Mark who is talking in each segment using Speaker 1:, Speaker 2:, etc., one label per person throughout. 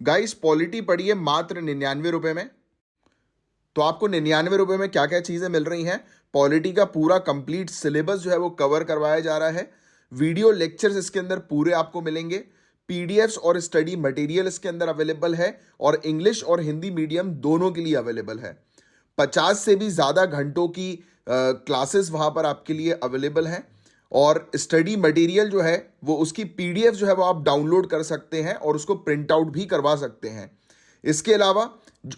Speaker 1: Guys polity पड़ी है मात्र 99 रुपए में। तो आपको 99 रुपए में क्या क्या चीजें मिल रही हैं? पॉलिटी का पूरा कंप्लीट सिलेबस जो है वो कवर करवाया जा रहा है। वीडियो लेक्चर्स इसके अंदर पूरे आपको मिलेंगे। पीडीएफ्स और स्टडी मटेरियल इसके अंदर अवेलेबल है और इंग्लिश और हिंदी मीडियम दोनों के लिए अवेलेबल है। 50 से भी ज़्यादा घंटों की क्लासेस वहाँ पर आपके लिए अवेलेबल हैं। और स्टडी मटेरियल जो है वो उसकी पीडीएफ जो है वो आप डाउनलोड कर सकते हैं और उसको प्रिंट आउट भी करवा सकते हैं। इसके अलावा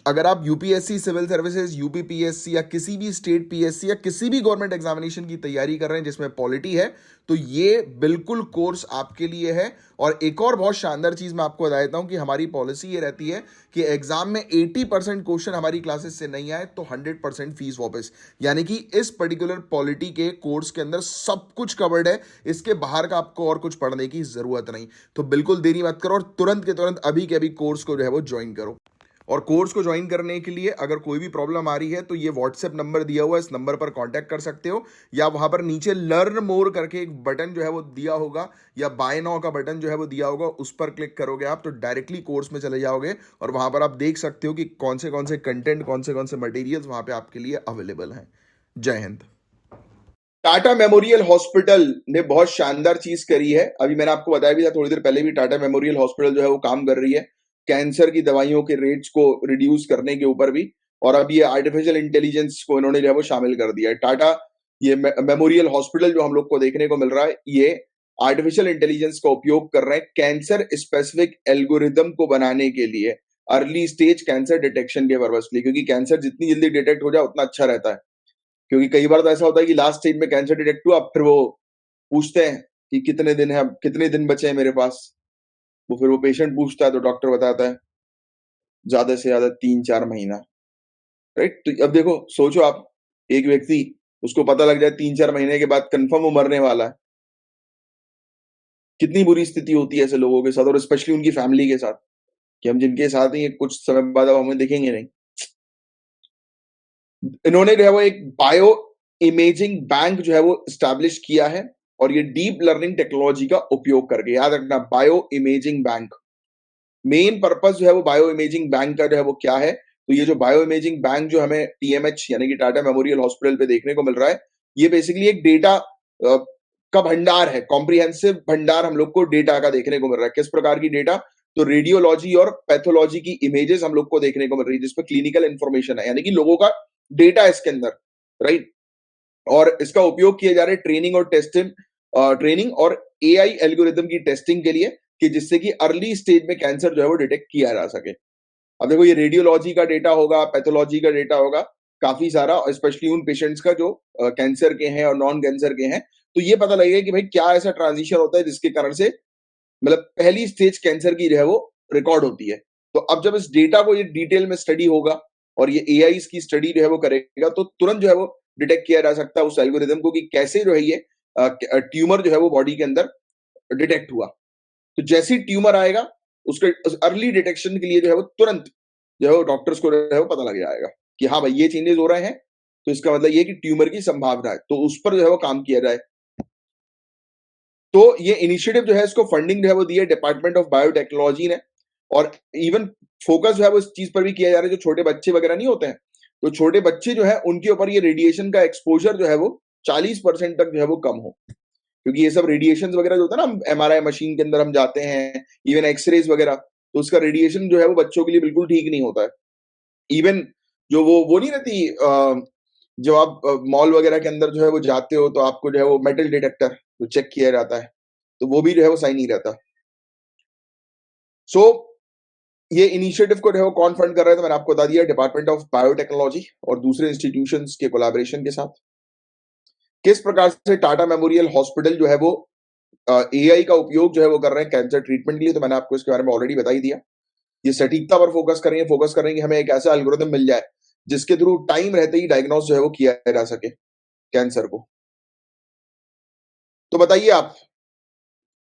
Speaker 1: अगर आप यूपीएससी सिविल सर्विसेज, यूपीपीएससी या किसी भी स्टेट पीएससी या किसी भी गवर्नमेंट एग्जामिनेशन की तैयारी कर रहे हैं जिसमें पॉलिटी है, तो ये बिल्कुल कोर्स आपके लिए है। और एक और बहुत शानदार चीज मैं आपको बता देता हूं कि हमारी पॉलिसी ये रहती है कि एग्जाम में 80% क्वेश्चन हमारी क्लासेस से नहीं आए तो 100% फीस वापस। यानी कि इस पर्टिकुलर पॉलिटी के कोर्स के अंदर सब कुछ कवर्ड है। इसके बाहर का आपको और कुछ पढ़ने की जरूरत नहीं। तो बिल्कुल देरी मत करो और तुरंत के तुरंत अभी के अभी कोर्स को जो है वो ज्वाइन करो। और कोर्स को ज्वाइन करने के लिए अगर कोई भी प्रॉब्लम आ रही है तो ये व्हाट्सएप नंबर दिया हुआ है, इस नंबर पर कांटेक्ट कर सकते हो। या वहां पर नीचे लर्न मोर करके एक बटन जो है वो दिया होगा या बाय नाउ का बटन जो है वो दिया होगा, उस पर क्लिक करोगे आप तो डायरेक्टली कोर्स में चले जाओगे और वहां पर आप देख सकते हो कि कौन से कंटेंट, कौन से मटेरियल्स वहां पे आपके लिए अवेलेबल हैं। जय हिंद। टाटा मेमोरियल हॉस्पिटल ने बहुत शानदार चीज करी है। अभी मैंने आपको बताया भी था थोड़ी देर पहले भी, टाटा मेमोरियल हॉस्पिटल जो है वो काम कर रही है कैंसर की दवाइयों के रेट्स को रिड्यूस करने के ऊपर भी। और अब ये आर्टिफिशियल इंटेलिजेंस को इन्होंने जो है वो शामिल कर दिया है। टाटा ये मेमोरियल हॉस्पिटल जो हम लोग को देखने को मिल रहा है, ये आर्टिफिशियल इंटेलिजेंस का उपयोग कर रहे हैं कैंसर स्पेसिफिक एल्गोरिदम को बनाने के लिए, अर्ली स्टेज कैंसर डिटेक्शन के पर्पस के लिए। क्योंकि कैंसर जितनी जल्दी डिटेक्ट हो जाए उतना अच्छा रहता है। क्योंकि कई बार तो ऐसा होता है कि लास्ट स्टेज में कैंसर डिटेक्ट हुआ, फिर वो पूछते हैं कि कितने दिन है, कितने दिन बचे हैं मेरे पास। वो फिर वो पेशेंट पूछता है तो डॉक्टर बताता है ज्यादा से ज्यादा 3-4 महीना। राइट? तो अब देखो, सोचो आप, एक व्यक्ति, उसको पता लग जाए 3-4 महीने के बाद कंफर्म वो मरने वाला है, कितनी बुरी स्थिति होती है ऐसे लोगों के साथ, और स्पेशली उनकी फैमिली के साथ, कि हम जिनके साथ ही कुछ समय बाद अब हमें दिखेंगे नहीं। इन्होंने जो है वो एक बायो इमेजिंग बैंक जो है वो स्टैब्लिश किया है, और ये डीप लर्निंग टेक्नोलॉजी का उपयोग करके, याद रखना, bio imaging bank. Main purpose जो है वो बायो इमेजिंग बैंक का जो है वो क्या है? तो ये जो बायो इमेजिंग बैंक जो हमें टीएमएच यानी कि टाटा मेमोरियल हॉस्पिटल पे देखने को मिल रहा है, ये बेसिकली एक डेटा का भंडार है, कॉम्प्रिहेंसिव भंडार हम लोग को डेटा का देखने को मिल रहा है। किस प्रकार की डेटा? तो रेडियोलॉजी और पैथोलॉजी की इमेजेस हम लोग को देखने को मिल रही है, जिसपे क्लिनिकल इंफॉर्मेशन है, यानी कि लोगों का डेटा है इसके अंदर। राइट? और इसका उपयोग किया जा रहा है ट्रेनिंग और एआई एल्गोरिदम की टेस्टिंग के लिए, कि जिससे कि अर्ली स्टेज में कैंसर जो है वो डिटेक्ट किया जा सके। अब देखो, ये रेडियोलॉजी का डेटा होगा, पैथोलॉजी का डेटा होगा, काफी सारा, स्पेशली उन पेशेंट्स का जो कैंसर के हैं और नॉन कैंसर के हैं। तो ये पता लगेगा कि भाई क्या ऐसा ट्रांजिशन होता है जिसके कारण से, मतलब पहली स्टेज कैंसर की जो है वो रिकॉर्ड होती है। तो अब जब इस डेटा को ये डिटेल में स्टडी होगा और ये एआई इसकी स्टडी जो है वो करेगा, तो तुरंत जो है वो डिटेक्ट किया जा सकता है उस एल्गोरिदम को कि कैसे जो है ये ट्यूमर जो है वो बॉडी के अंदर डिटेक्ट हुआ। तो जैसे ही ट्यूमर आएगा, उसके अर्ली डिटेक्शन के लिए जो है वो तुरंत जो है वो डॉक्टर्स को जो है वो पता लग जाएगा कि हाँ भाई ये चेंजेस हो रहे हैं, तो इसका मतलब ये कि ट्यूमर की संभावना है, तो उस पर जो है वो काम किया जाए। तो ये इनिशिएटिव जो है, इसको फंडिंग जो है वो दी है डिपार्टमेंट ऑफ बायोटेक्नोलॉजी ने। और इवन फोकस जो है वो इस चीज पर भी किया जा रहा है, जो छोटे बच्चे वगैरह नहीं होते हैं, तो छोटे बच्चे जो है उनके ऊपर ये रेडिएशन का एक्सपोजर जो है वो 40% तक जो है वो कम हो। क्योंकि ये सब रेडिएशन वगैरह जो होता है ना, एमआरआई मशीन के अंदर हम जाते हैं, इवन एक्सरेज वगैरह, तो उसका रेडिएशन जो है वो बच्चों के लिए बिल्कुल ठीक नहीं होता है। इवन जो वो नहीं रहती, जब आप मॉल वगैरह के अंदर जो है वो जाते हो, तो आपको जो है वो मेटल डिटेक्टर जो चेक किया जाता है, तो वो भी जो है वो सही नहीं रहता। सो ये इनिशिएटिव को जो है वो कौन फंड कर रहा है? तो मैंने आपको बता दिया, डिपार्टमेंट ऑफ बायोटेक्नोलॉजी और दूसरे इंस्टीट्यूशंस के कोलैबोरेशन के साथ। किस प्रकार से टाटा मेमोरियल हॉस्पिटल जो है वो एआई का उपयोग जो है वो कर रहे हैं कैंसर ट्रीटमेंट के लिए, तो मैंने आपको इसके बारे में ऑलरेडी बता ही दिया। ये सटीकता पर फोकस करेंगे कि हमें एक ऐसा एल्गोरिदम मिल जाए जिसके थ्रू टाइम रहते ही डायग्नोस जो है वो किया जा सके कैंसर को। तो बताइए आप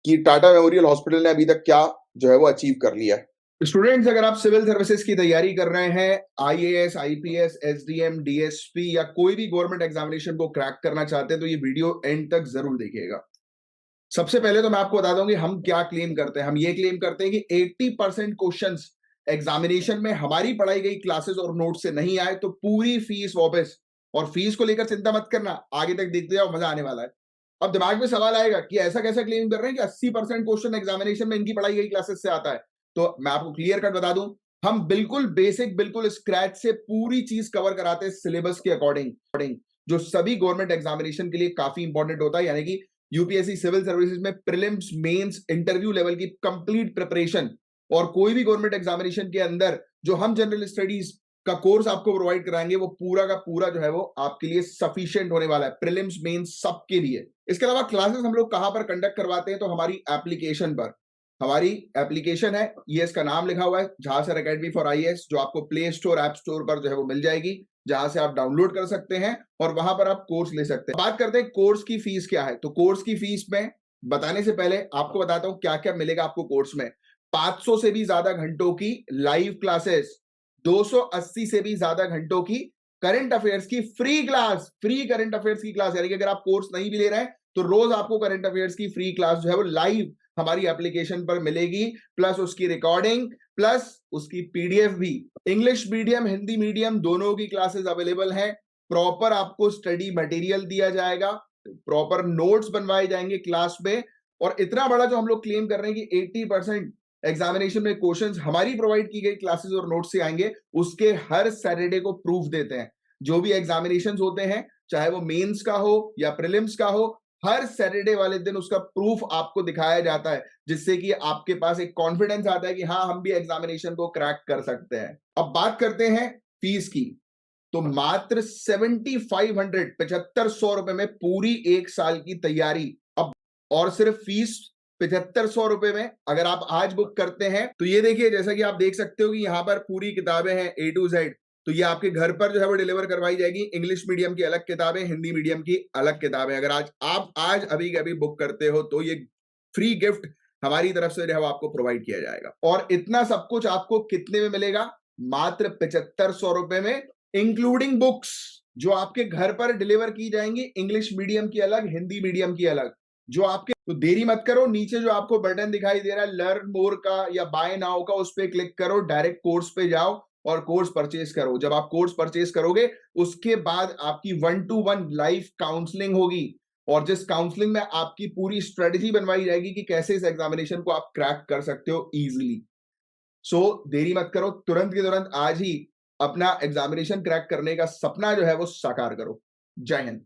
Speaker 1: कि टाटा मेमोरियल हॉस्पिटल ने अभी तक क्या जो है वो अचीव कर लिया है। स्टूडेंट्स, अगर आप सिविल सर्विसेज की तैयारी कर रहे हैं, आईएएस, आईपीएस, एसडीएम, डीएसपी या कोई भी गवर्नमेंट एग्जामिनेशन को क्रैक करना चाहते हैं, तो ये वीडियो एंड तक जरूर देखिएगा। सबसे पहले तो मैं आपको बता दूं कि हम क्या क्लेम करते हैं। हम ये क्लेम करते हैं कि 80% क्वेश्चंस एग्जामिनेशन में हमारी पढ़ाई गई क्लासेस और नोट से नहीं आए तो पूरी फीस वापस। और फीस को लेकर चिंता मत करना, आगे तक देखते जाओ, मजा आने वाला है। अब दिमाग में सवाल आएगा कि ऐसा कैसा क्लेम कर रहे हैं कि 80% क्वेश्चन एग्जामिनेशन में इनकी पढ़ाई गई क्लासेस से आता है। तो मैं आपको क्लियर कट बता दूं, हम बिल्कुल बेसिक, बिल्कुल स्क्रैच से पूरी चीज कवर कराते हैं सिलेबस के अकॉर्डिंग, जो सभी गवर्नमेंट एग्जामिनेशन के लिए काफी इंपॉर्टेंट होता है। यानी कि यूपीएससी सिविल सर्विसेज में प्रीलिम्स, मेंस, इंटरव्यू लेवल की कंप्लीट प्रिपरेशन, और कोई भी गवर्नमेंट एग्जामिनेशन के अंदर जो हम जनरल स्टडीज का कोर्स आपको प्रोवाइड कराएंगे वो पूरा का पूरा जो है वो आपके लिए सफिशिएंट होने वाला है, प्रीलिम्स, मेंस सबके लिए। इसके अलावा क्लासेस हम लोग कहां पर कंडक्ट करवाते हैं, तो हमारी एप्लीकेशन पर। हमारी एप्लीकेशन है, ये इसका नाम लिखा हुआ है झासर एकेडमी फॉर आईएएस, जो आपको प्ले स्टोर, ऐप स्टोर पर जो है वो मिल जाएगी, जहां से आप डाउनलोड कर सकते हैं और वहां पर आप कोर्स ले सकते हैं। बात करते हैं कोर्स की फीस क्या है। तो कोर्स की फीस में बताने से पहले आपको बताता हूं क्या क्या मिलेगा आपको कोर्स में। 500 से भी ज्यादा घंटों की लाइव क्लासेस, 280 से भी ज्यादा घंटों की करंट अफेयर्स की free class, free current affairs की क्लास। यानी कि अगर आप कोर्स नहीं भी ले रहे हैं तो रोज आपको करंट अफेयर्स की फ्री क्लास जो है वो लाइव हमारी एप्लीकेशन पर मिलेगी, प्लस उसकी रिकॉर्डिंग, प्लस उसकी पीडीएफ भी। इंग्लिश मीडियम, हिंदी मीडियम दोनों की क्लासेस अवेलेबल हैं। प्रॉपर आपको स्टडी मटेरियल दिया जाएगा, प्रॉपर नोट्स बनवाए जाएंगे क्लास में। और इतना बड़ा जो हम लोग क्लेम कर रहे हैं कि 80% एग्जामिनेशन में क्वेश्चंस हमारी प्रोवाइड की गई क्लासेस और नोट से आएंगे, उसके हर सैटरडे को प्रूफ देते हैं। जो भी एग्जामिनेशन होते हैं, चाहे वो मेंस का हो या प्रीलिम्स का हो, हर सैटरडे वाले दिन उसका प्रूफ आपको दिखाया जाता है, जिससे कि आपके पास एक कॉन्फिडेंस आता है कि हाँ, हम भी एग्जामिनेशन को क्रैक कर सकते हैं। अब बात करते हैं फीस की। तो मात्र 7500, 7500 रुपए में पूरी एक साल की तैयारी। अब और सिर्फ फीस 7500 रुपए में अगर आप आज बुक करते हैं तो ये देखिए, जैसा कि आप देख सकते हो कि यहां पर पूरी किताबें हैं A to Z। तो ये आपके घर पर जो है वो डिलीवर करवाई जाएगी। इंग्लिश मीडियम की अलग किताबें, हिंदी मीडियम की अलग किताबें। अगर आज अभी के अभी बुक करते हो तो ये फ्री गिफ्ट हमारी तरफ से जो है वो आपको प्रोवाइड किया जाएगा। और इतना सब कुछ आपको कितने में मिलेगा? मात्र 7500 रुपए में, इंक्लूडिंग बुक्स जो आपके घर पर डिलीवर की जाएंगी, इंग्लिश मीडियम की अलग, हिंदी मीडियम की अलग। जो आपके, तो देरी मत करो, नीचे जो आपको बटन दिखाई दे रहा है लर्न मोर का या बाय नाउ का, उस पर क्लिक करो, डायरेक्ट कोर्स पे जाओ और कोर्स परचेज करो। जब आप कोर्स परचेज करोगे उसके बाद आपकी 1-to-1 लाइव काउंसलिंग होगी, और जिस काउंसलिंग में आपकी पूरी स्ट्रेटेजी बनवाई जाएगी कि कैसे इस एग्जामिनेशन को आप क्रैक कर सकते हो इजीली। सो देरी मत करो, तुरंत के तुरंत आज ही अपना एग्जामिनेशन क्रैक करने का सपना जो है वो साकार करो। जय हिंद।